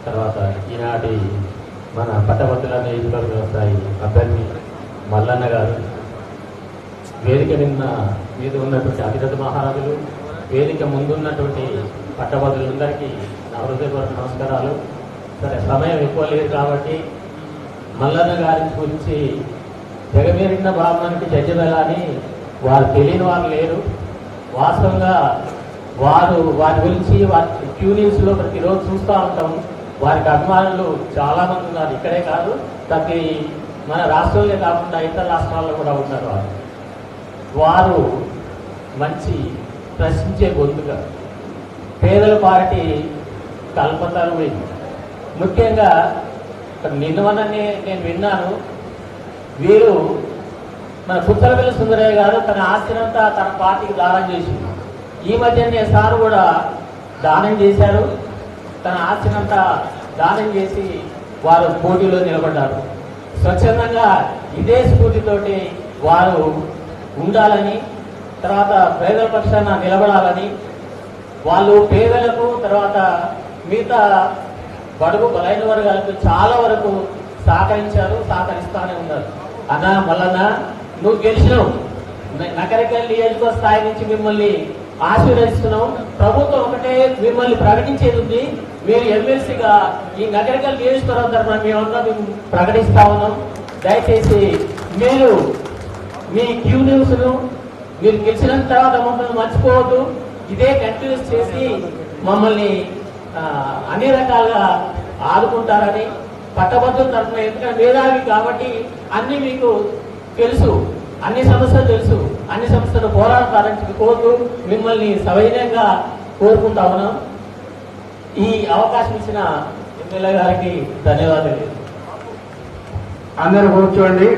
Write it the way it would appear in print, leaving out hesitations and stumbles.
తర్వాత ఈనాటి మన పట్టభద్రుల నియోజకవర్గ స్థాయి అభ్యర్థి మల్లన్న గారు, వేదిక మీద ఉన్నటువంటి అతిరథ మహారాజులు, వేదిక ముందున్నటువంటి పట్టభద్రులందరికీ నా హృదయపూర్వక నమస్కారాలు. సరే, సమయం ఎక్కువ లేదు కాబట్టి మల్లన్న గారి గురించి జగమేరిన బ్రాహ్మణునికి జడ్జిబెల అని వారు తెలియని వారు లేరు. వాస్తవంగా వారి గురించి వారి క్యూనియన్స్లో ప్రతిరోజు చూస్తూ ఉంటాం. వారికి అభిమానులు చాలామంది ఉన్నారు, ఇక్కడే కాదు ప్రతి మన రాష్ట్రంలో కాకుండా ఇతర రాష్ట్రాల్లో కూడా ఉన్నారు. వారు మంచి ప్రశ్నించే గొంతుగా పేదల పార్టీ కల్పతరు. ముఖ్యంగా నిన్నవననే నేను విన్నాను, వీరు మన పుత్తలపల్లి సుందరయ్య గారు తన ఆస్తినంతా తన పార్టీకి దానం చేసింది. ఈ మధ్యనే సార్ కూడా దానం చేశారు, తన ఆస్తినంతా దానం చేసి వారు పోటీలో నిలబడ్డారు. స్వచ్ఛందంగా ఇదే స్ఫూర్తితోటి వారు ఉండాలని, తర్వాత పేదల పక్షాన నిలబడాలని, వాళ్ళు పేదలకు తర్వాత మిగతా బడుగు బలైన వర్గాలకు చాలా వరకు సహకరించారు, సహకరిస్తానే ఉన్నారు. అన్నా మల్లన్న, నువ్వు గెలిచినావు, నకరికల్ నియోజకవర్గ స్థాయి నుంచి మిమ్మల్ని ఆశీర్వదిస్తున్నాం. ప్రభుత్వం ఒకటే మిమ్మల్ని ప్రకటించేది ఉంది, మీరు ఎమ్మెల్సీగా ఈ నగరికల్ నియోజకవర్గం తరఫున మేమందరం ప్రకటిస్తా ఉన్నాం. దయచేసి మీరు మీ క్యూ న్యూస్ను మీరు గెలిచిన తర్వాత మమ్మల్ని మర్చిపోవద్దు, ఇదే కంటిన్యూస్ చేసి మమ్మల్ని అన్ని రకాలుగా ఆదుకుంటారని పట్టభద్రుల తరఫున, ఎందుకంటే మేధావి కాబట్టి అన్ని మీకు తెలుసు, అన్ని సమస్యలు తెలుసు, అన్ని సమస్యలు పోరాడతారని కోరుతూ మిమ్మల్ని సవినయంగా కోరుకుంటా ఉన్నాం. ఈ అవకాశం ఇచ్చిన ఎమ్మెల్యే గారికి ధన్యవాదాలు. అందరూ కూర్చోండి.